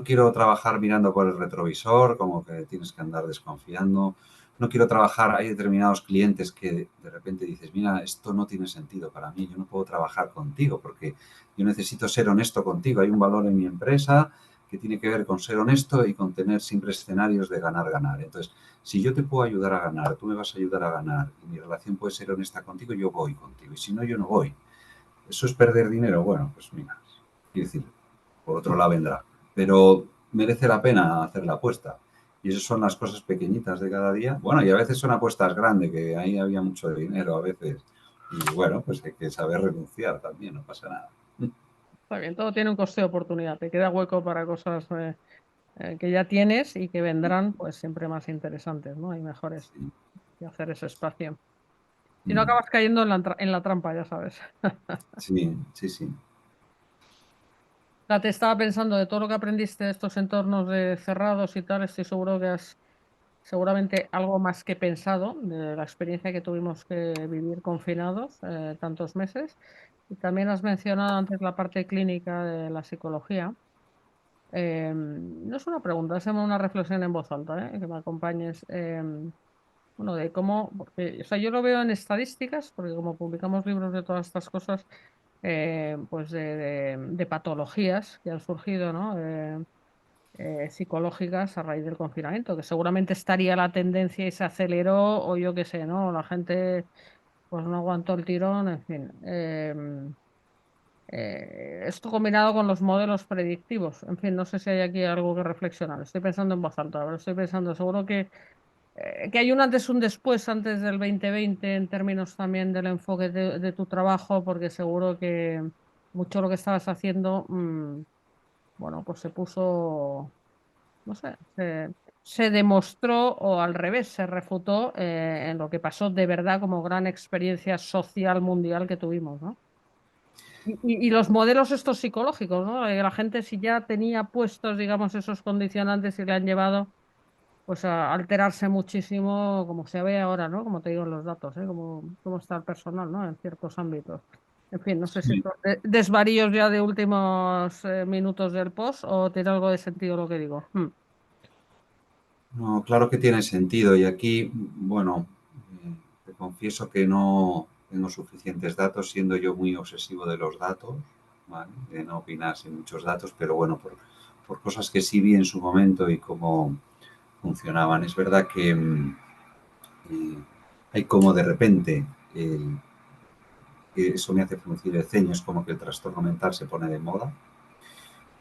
quiero trabajar mirando por el retrovisor, como que tienes que andar desconfiando, no quiero trabajar, hay determinados clientes que de repente dices, mira, esto no tiene sentido para mí, yo no puedo trabajar contigo porque yo necesito ser honesto contigo, hay un valor en mi empresa, que tiene que ver con ser honesto y con tener siempre escenarios de ganar-ganar. Entonces, si yo te puedo ayudar a ganar, tú me vas a ayudar a ganar y mi relación puede ser honesta contigo, yo voy contigo. Y si no, yo no voy. ¿Eso es perder dinero? Bueno, pues mira, quiero decir, por otro lado vendrá. Pero merece la pena hacer la apuesta. Y esas son las cosas pequeñitas de cada día. Bueno, y a veces son apuestas grandes, que ahí había mucho dinero a veces. Y bueno, pues hay que saber renunciar también, no pasa nada. Está bien, todo tiene un coste de oportunidad. Te queda hueco para cosas que ya tienes y que vendrán, pues siempre más interesantes, ¿no? Y mejores. Sí. Y hacer ese espacio. Si no Mm. acabas cayendo en la trampa, ya sabes. Sí, sí, sí. Ya te estaba pensando de todo lo que aprendiste de estos entornos de cerrados y tal, estoy seguro que has seguramente algo más que pensado de la experiencia que tuvimos que vivir confinados tantos meses. Y también has mencionado antes la parte clínica de la psicología. No es una pregunta, es una reflexión en voz alta, que me acompañes. Bueno, de cómo, porque, o sea, yo lo veo en estadísticas, porque como publicamos libros de todas estas cosas, pues de patologías que han surgido, ¿no? Psicológicas a raíz del confinamiento, que seguramente estaría la tendencia y se aceleró, o yo qué sé, ¿no? La gente pues no aguantó el tirón, en fin. Esto combinado con los modelos predictivos, en fin, no sé si hay aquí algo que reflexionar. Estoy pensando en voz alta, pero estoy pensando, seguro que hay un antes y un después antes del 2020 en términos también del enfoque de tu trabajo, porque seguro que mucho lo que estabas haciendo, bueno, pues se puso, no sé, se demostró o al revés, se refutó en lo que pasó de verdad como gran experiencia social mundial que tuvimos, ¿no? Y los modelos estos psicológicos, ¿no? La gente si ya tenía puestos, digamos, esos condicionantes y le han llevado pues a alterarse muchísimo, como se ve ahora, ¿no? Como te digo en los datos, ¿eh? Cómo está el personal, ¿no? En ciertos ámbitos. En fin, no sé si Sí. son desvaríos ya de últimos minutos del post o tiene algo de sentido lo que digo. No, claro que tiene sentido. Y aquí, bueno, te confieso que no tengo suficientes datos, siendo yo muy obsesivo de los datos, ¿vale? De no opinar sin muchos datos, pero bueno, por cosas que sí vi en su momento y cómo funcionaban. Es verdad que hay como de repente, que eso me hace fruncir el ceño, es como que el trastorno mental se pone de moda,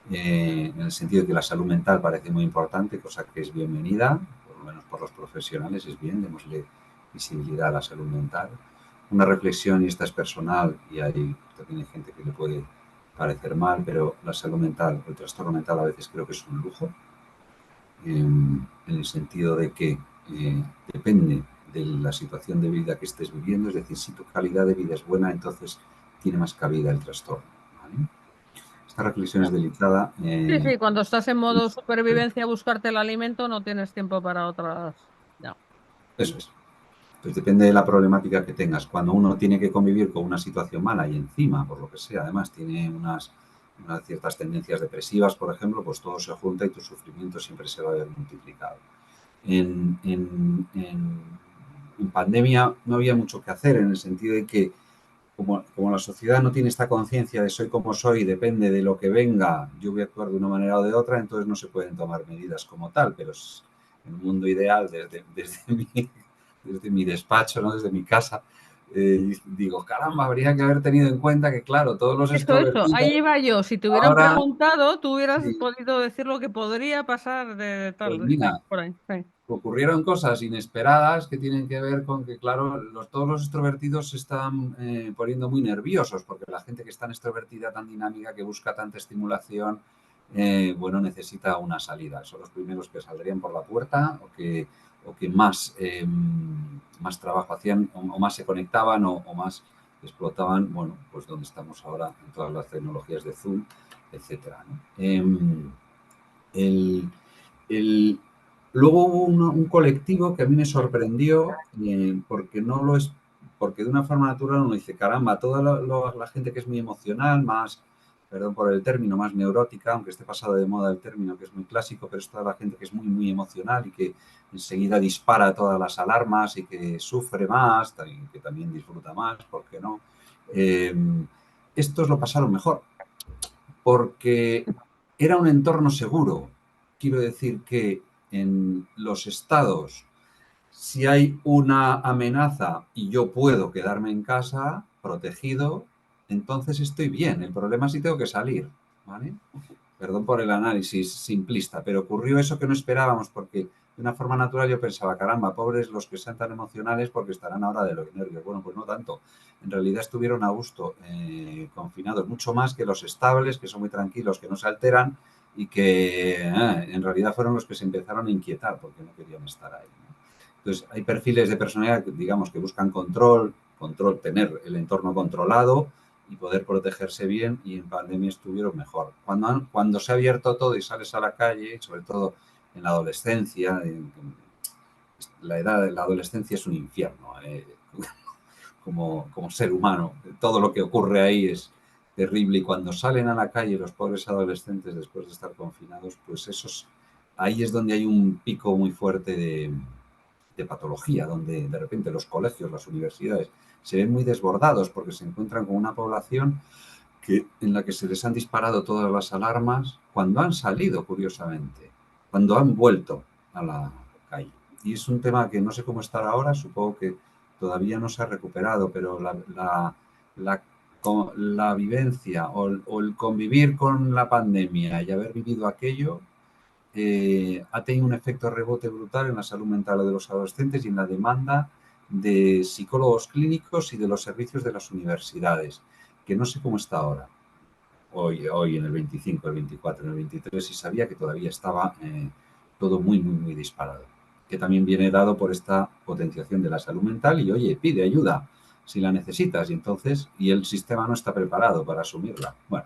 en el sentido de que la salud mental parece muy importante, cosa que es bienvenida, por lo menos por los profesionales es bien, démosle visibilidad a la salud mental. Una reflexión, y esta es personal, y hay también hay gente que le puede parecer mal, pero la salud mental, el trastorno mental a veces creo que es un lujo, en el sentido de que depende de la situación de vida que estés viviendo, es decir, si tu calidad de vida es buena, entonces tiene más cabida el trastorno, ¿vale? Esta reflexión es delicada. Sí, sí, cuando estás en modo supervivencia, buscarte el alimento, no tienes tiempo para otras. No. Eso es. Pues depende de la problemática que tengas. Cuando uno tiene que convivir con una situación mala y encima, por lo que sea, además tiene unas ciertas tendencias depresivas, por ejemplo, pues todo se junta y tu sufrimiento siempre se va a ver multiplicado. En pandemia no había mucho que hacer en el sentido de que como la sociedad no tiene esta conciencia de soy como soy, depende de lo que venga, yo voy a actuar de una manera o de otra, entonces no se pueden tomar medidas como tal, pero en un mundo ideal, desde mi despacho, ¿no? Desde mi casa, digo, caramba, habría que haber tenido en cuenta que, claro, todos los Eso, extrovertidos ahí iba yo. Si te hubieran ahora, preguntado, tú hubieras sí, podido decir lo que podría pasar de pues tal. Sí, mira, por ahí. Sí. ocurrieron cosas inesperadas que tienen que ver con que, claro, todos los extrovertidos se están poniendo muy nerviosos porque la gente que es tan extrovertida, tan dinámica, que busca tanta estimulación, bueno, necesita una salida. Son los primeros que saldrían por la puerta o que más, más trabajo hacían o más se conectaban o más explotaban, bueno, pues donde estamos ahora en todas las tecnologías de Zoom, etcétera, ¿no? El, el, Luego hubo un colectivo que a mí me sorprendió porque no lo es, porque de una forma natural uno dice, caramba, toda la gente que es muy emocional, más, perdón por el término, más neurótica, aunque esté pasado de moda el término que es muy clásico, pero es toda la gente que es muy, muy emocional y que enseguida dispara todas las alarmas y que sufre más, que también disfruta más, ¿por qué no? Eh, Estos lo pasaron mejor porque era un entorno seguro. Quiero decir que en los estados, si hay una amenaza y yo puedo quedarme en casa protegido, entonces estoy bien. El problema es si tengo que salir, ¿vale? Perdón por el análisis simplista, pero ocurrió eso que no esperábamos porque de una forma natural yo pensaba, caramba, pobres los que sean tan emocionales porque estarán ahora de los nervios. Bueno, pues no tanto. En realidad estuvieron a gusto, confinados, mucho más que los estables, que son muy tranquilos, que no se alteran y que en realidad fueron los que se empezaron a inquietar porque no querían estar ahí, ¿no? Entonces, hay perfiles de personalidad, digamos, que buscan control, tener el entorno controlado y poder protegerse bien, y en pandemia estuvieron mejor. Cuando se ha abierto todo y sales a la calle, sobre todo en la adolescencia, la edad de la adolescencia es un infierno, como ser humano. Todo lo que ocurre ahí es terrible, y cuando salen a la calle los pobres adolescentes después de estar confinados, pues ahí es donde hay un pico muy fuerte de patología, donde de repente los colegios, las universidades se ven muy desbordados porque se encuentran con una población en la que se les han disparado todas las alarmas cuando han salido, curiosamente, cuando han vuelto a la calle. Y es un tema que no sé cómo estará ahora, supongo que todavía no se ha recuperado, pero la, la vivencia o el convivir con la pandemia y haber vivido aquello ha tenido un efecto rebote brutal en la salud mental de los adolescentes y en la demanda de psicólogos clínicos y de los servicios de las universidades, que no sé cómo está ahora, hoy en el 25, el 24, en el 23, y sabía que todavía estaba todo muy, muy, muy disparado, que también viene dado por esta potenciación de la salud mental y, oye, pide ayuda si la necesitas, y el sistema no está preparado para asumirla. Bueno.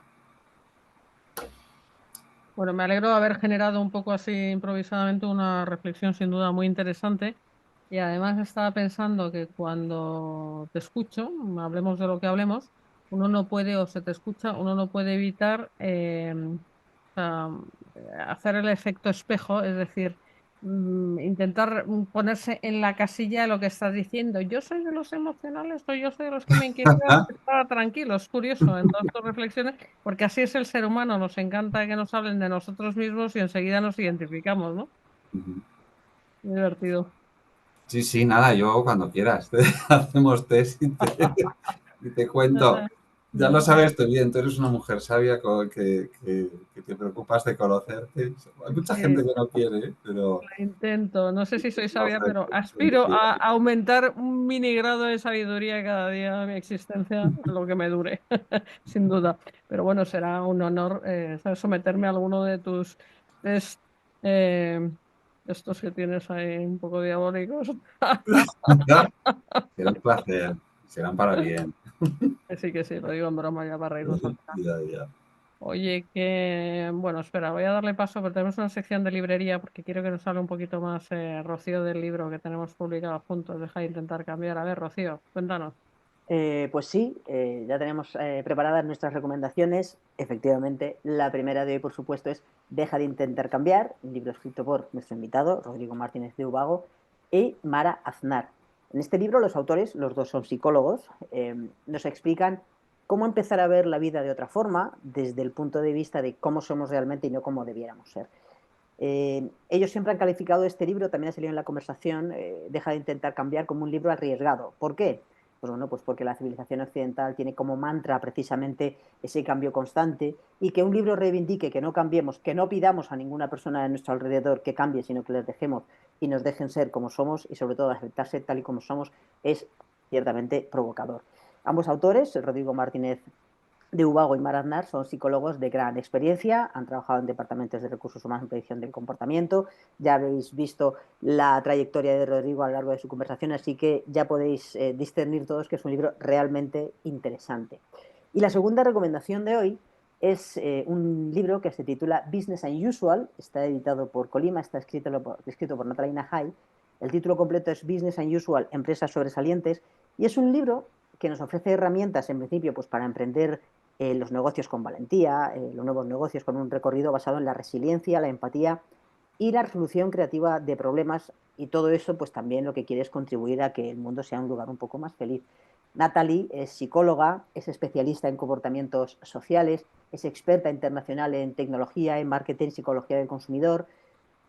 Bueno, me alegro de haber generado un poco así improvisadamente una reflexión sin duda muy interesante. Y además estaba pensando que cuando te escucho, hablemos de lo que hablemos, uno no puede, o se te escucha, uno no puede evitar sea, hacer el efecto espejo, es decir, intentar ponerse en la casilla de lo que estás diciendo. Yo soy de los emocionales o yo soy de los que me inquietan estar tranquilos. Es curioso en todas tus reflexiones, porque así es el ser humano. Nos encanta que nos hablen de nosotros mismos y enseguida nos identificamos, ¿no? Muy divertido. Sí, sí, nada, yo cuando quieras. Hacemos test y te cuento. Ya lo sabes tú bien, tú eres una mujer sabia que te preocupas de conocerte. Hay mucha gente Sí, que no quiere, pero lo intento. No sé si soy sabia, pero conocerte, aspiro a aumentar un mini grado de sabiduría cada día de mi existencia, lo que me dure, sin duda. Pero bueno, será un honor ¿sabes? Someterme a alguno de tus test, eh, estos que tienes ahí un poco diabólicos. será un placer, serán para bien. Sí que sí, lo digo en broma ya para reírnos al final. Ya, ya. Oye, bueno, espera, voy a darle paso, pero tenemos una sección de librería porque quiero que nos hable un poquito más Rocío del libro que tenemos publicado juntos. Deja de intentar cambiar. A ver, Rocío, cuéntanos. Pues sí, ya tenemos preparadas nuestras recomendaciones. Efectivamente, la primera de hoy, por supuesto, es Deja de intentar cambiar, un libro escrito por nuestro invitado, Rodrigo Martínez de Ubago, y Mara Aznar. En este libro, los autores, los dos son psicólogos, nos explican cómo empezar a ver la vida de otra forma, desde el punto de vista de cómo somos realmente y no cómo debiéramos ser. Ellos siempre han calificado este libro, también ha salido en la conversación, Deja de intentar cambiar, como un libro arriesgado. ¿Por qué? Pues bueno, pues porque la civilización occidental tiene como mantra precisamente ese cambio constante, y que un libro reivindique que no cambiemos, que no pidamos a ninguna persona de nuestro alrededor que cambie, sino que les dejemos y nos dejen ser como somos, y sobre todo aceptarse tal y como somos, es ciertamente provocador. Ambos autores, Rodrigo Martínez de Ubago y Mara Aznar, son psicólogos de gran experiencia, han trabajado en departamentos de recursos humanos en predicción del comportamiento. Ya habéis visto la trayectoria de Rodrigo a lo largo de su conversación, así que ya podéis discernir todos que es un libro realmente interesante. Y la segunda recomendación de hoy es un libro que se titula Business as Usual, está editado por Colima, está escrito por Natalina Hay. El título completo es Business as Usual, Empresas Sobresalientes, y es un libro que nos ofrece herramientas, en principio, pues para emprender los negocios con valentía, los nuevos negocios con un recorrido basado en la resiliencia, la empatía y la resolución creativa de problemas, y todo eso pues también lo que quiere es contribuir a que el mundo sea un lugar un poco más feliz. Natalie es psicóloga, es especialista en comportamientos sociales, es experta internacional en tecnología, en marketing, psicología del consumidor.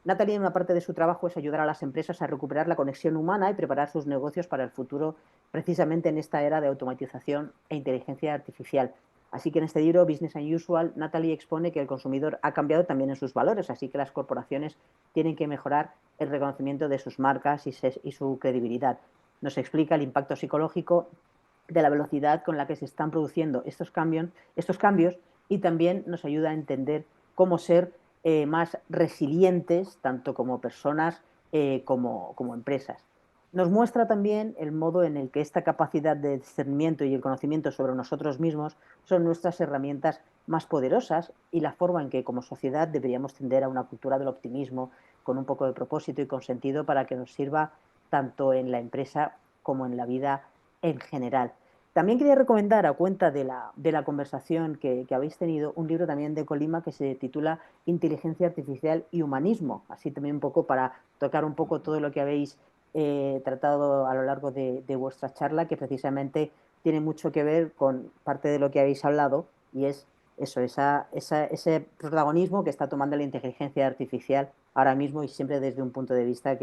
Natalie, una parte de su trabajo es ayudar a las empresas a recuperar la conexión humana y preparar sus negocios para el futuro, precisamente en esta era de automatización e inteligencia artificial. Así que en este libro, Business Unusual, Natalie expone que el consumidor ha cambiado también en sus valores, así que las corporaciones tienen que mejorar el reconocimiento de sus marcas y su credibilidad. Nos explica el impacto psicológico de la velocidad con la que se están produciendo estos cambios y también nos ayuda a entender cómo ser más resilientes, tanto como personas como empresas. Nos muestra también el modo en el que esta capacidad de discernimiento y el conocimiento sobre nosotros mismos son nuestras herramientas más poderosas y la forma en que como sociedad deberíamos tender a una cultura del optimismo con un poco de propósito y con sentido para que nos sirva tanto en la empresa como en la vida en general. También quería recomendar, a cuenta de la conversación que habéis tenido, un libro también de Colima que se titula Inteligencia Artificial y Humanismo, así también un poco para tocar un poco todo lo que habéis tratado a lo largo de vuestra charla, que precisamente tiene mucho que ver con parte de lo que habéis hablado, y es eso, ese protagonismo que está tomando la inteligencia artificial ahora mismo y siempre desde un punto de vista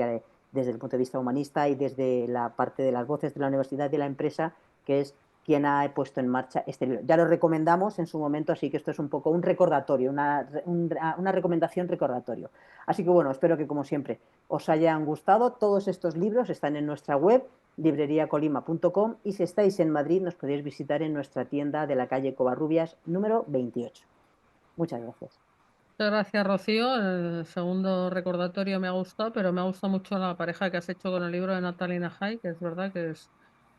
desde el punto de vista humanista y desde la parte de las voces de la universidad y de la empresa, que es quien ha puesto en marcha este libro. Ya lo recomendamos en su momento, así que esto es un poco un recordatorio, una recomendación recordatorio. Así que bueno, espero que como siempre os hayan gustado. Todos estos libros están en nuestra web, libreriacolima.com, y si estáis en Madrid nos podéis visitar en nuestra tienda de la calle Covarrubias número 28. Muchas gracias. Muchas gracias, Rocío. El segundo recordatorio me ha gustado, pero me ha gustado mucho la pareja que has hecho con el libro de Natalie Najai, que es verdad que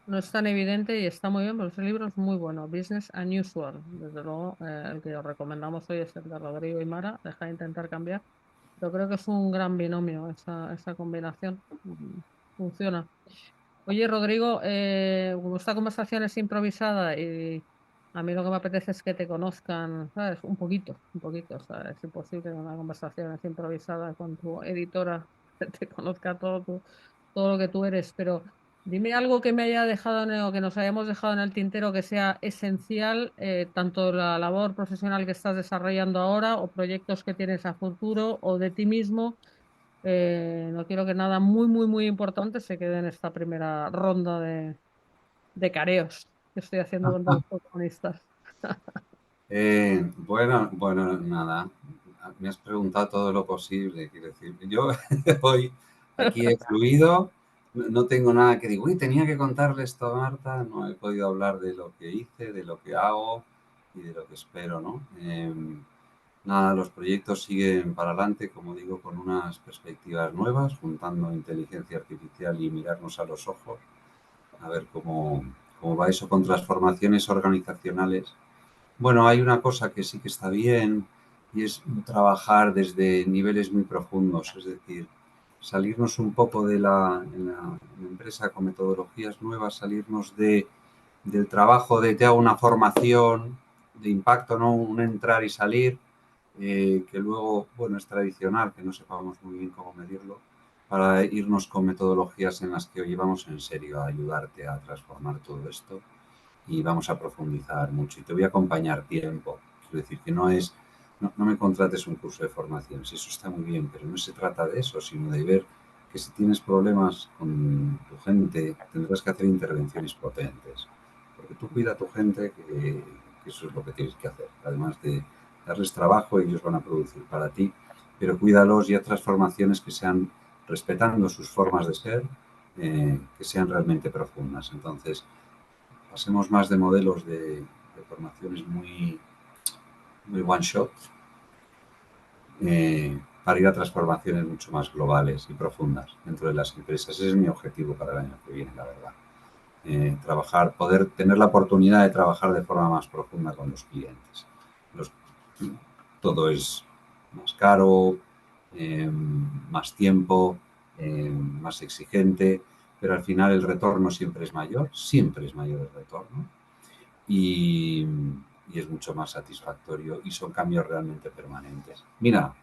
no es tan evidente y está muy bien, pero ese libro es muy bueno. Business Unusual. Desde luego, el que os recomendamos hoy es el de Rodrigo y Mara. Deja de intentar cambiar. Pero creo que es un gran binomio esa combinación. Funciona. Oye, Rodrigo, como esta conversación es improvisada y a mí lo que me apetece es que te conozcan, ¿sabes? Un poquito, o sea, es imposible que una conversación es improvisada con tu editora que te conozca todo lo que tú eres, pero dime algo que me haya dejado o que nos hayamos dejado en el tintero que sea esencial, tanto la labor profesional que estás desarrollando ahora o proyectos que tienes a futuro o de ti mismo. No quiero que nada muy importante se quede en esta primera ronda de careos que estoy haciendo con los protagonistas. Bueno, nada. Me has preguntado todo lo posible, quiero decir. Yo hoy aquí he fluido, no tengo nada que decir. Uy, tenía que contarle esto a Marta. No he podido hablar de lo que hice, de lo que hago y de lo que espero, ¿no? Nada, los proyectos siguen para adelante, como digo, con unas perspectivas nuevas, juntando inteligencia artificial y mirarnos a los ojos, a ver cómo va eso con transformaciones organizacionales. Bueno, hay una cosa que sí que está bien y es trabajar desde niveles muy profundos, es decir, salirnos un poco en la empresa con metodologías nuevas, salirnos del trabajo de te hago una formación de impacto, no un entrar y salir, que luego, bueno, es tradicional, que no sepamos muy bien cómo medirlo, para irnos con metodologías en las que hoy vamos en serio a ayudarte a transformar todo esto y vamos a profundizar mucho. Y te voy a acompañar tiempo. Quiero decir que no me contrates un curso de formación, si eso está muy bien, pero no se trata de eso, sino de ver que si tienes problemas con tu gente, tendrás que hacer intervenciones potentes. Porque tú cuida a tu gente, que eso es lo que tienes que hacer. Además de darles trabajo, ellos van a producir para ti, pero cuídalos y haz transformaciones que sean respetando sus formas de ser, que sean realmente profundas. Entonces, pasemos más de modelos de formaciones muy one shot para ir a transformaciones mucho más globales y profundas dentro de las empresas. Ese es mi objetivo para el año que viene, la verdad. Poder tener la oportunidad de trabajar de forma más profunda con los clientes. Todo es más caro, más tiempo, más exigente, pero al final el retorno siempre es mayor el retorno. Y es mucho más satisfactorio y son cambios realmente permanentes. Mira,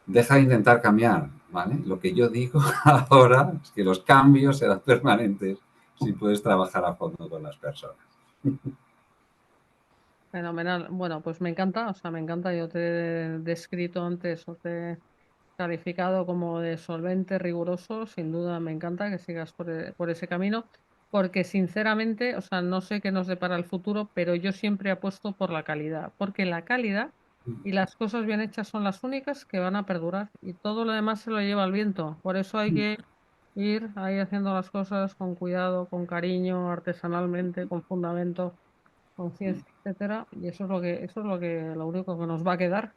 deja de intentar cambiar, ¿vale? Lo que yo digo ahora es que los cambios serán permanentes si puedes trabajar a fondo con las personas. Fenomenal. Bueno, pues me encanta, o sea, me encanta. Yo te he descrito antes o te he calificado como de solvente, riguroso. Sin duda me encanta que sigas por ese camino, porque sinceramente, o sea, no sé qué nos depara el futuro, pero yo siempre apuesto por la calidad, porque la calidad y las cosas bien hechas son las únicas que van a perdurar y todo lo demás se lo lleva el viento. Por eso hay que ir ahí haciendo las cosas con cuidado, con cariño, artesanalmente, con fundamento, con ciencia, etcétera, y lo único que nos va a quedar.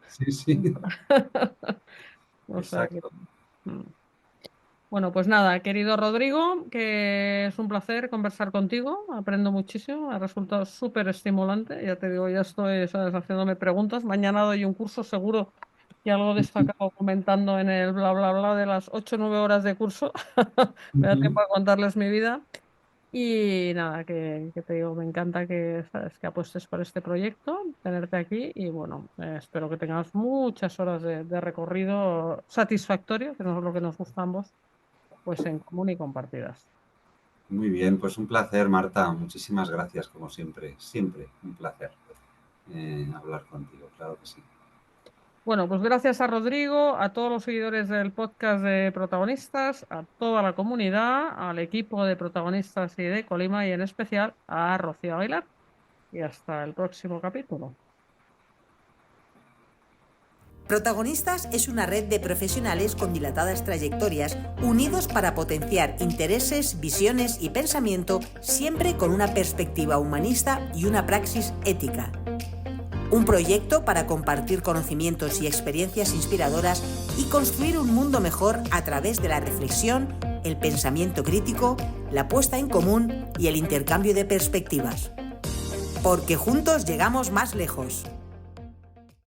Sí, sí, sí. O sea que, Exacto. mm. Bueno, pues nada, querido Rodrigo, que es un placer conversar contigo, aprendo muchísimo, ha resultado súper estimulante, ya te digo, ya estoy, ¿sabes?, haciéndome preguntas, mañana doy un curso seguro y algo destacado comentando en el bla bla bla de las 8 o 9 horas de curso, me da tiempo a contarles mi vida. Y nada, que te digo, me encanta que, sabes, que apuestes por este proyecto, tenerte aquí y bueno, espero que tengamos muchas horas de recorrido satisfactorio, que no es lo que nos gusta a ambos, pues en común y compartidas. Muy bien, pues un placer, Marta. Muchísimas gracias, como siempre. Siempre un placer hablar contigo, claro que sí. Bueno, pues gracias a Rodrigo, a todos los seguidores del podcast de Protagonistas, a toda la comunidad, al equipo de Protagonistas y de Colima y en especial a Rocío Aguilar. Y hasta el próximo capítulo. Protagonistas es una red de profesionales con dilatadas trayectorias unidos para potenciar intereses, visiones y pensamiento, siempre con una perspectiva humanista y una praxis ética. Un proyecto para compartir conocimientos y experiencias inspiradoras y construir un mundo mejor a través de la reflexión, el pensamiento crítico, la puesta en común y el intercambio de perspectivas. Porque juntos llegamos más lejos.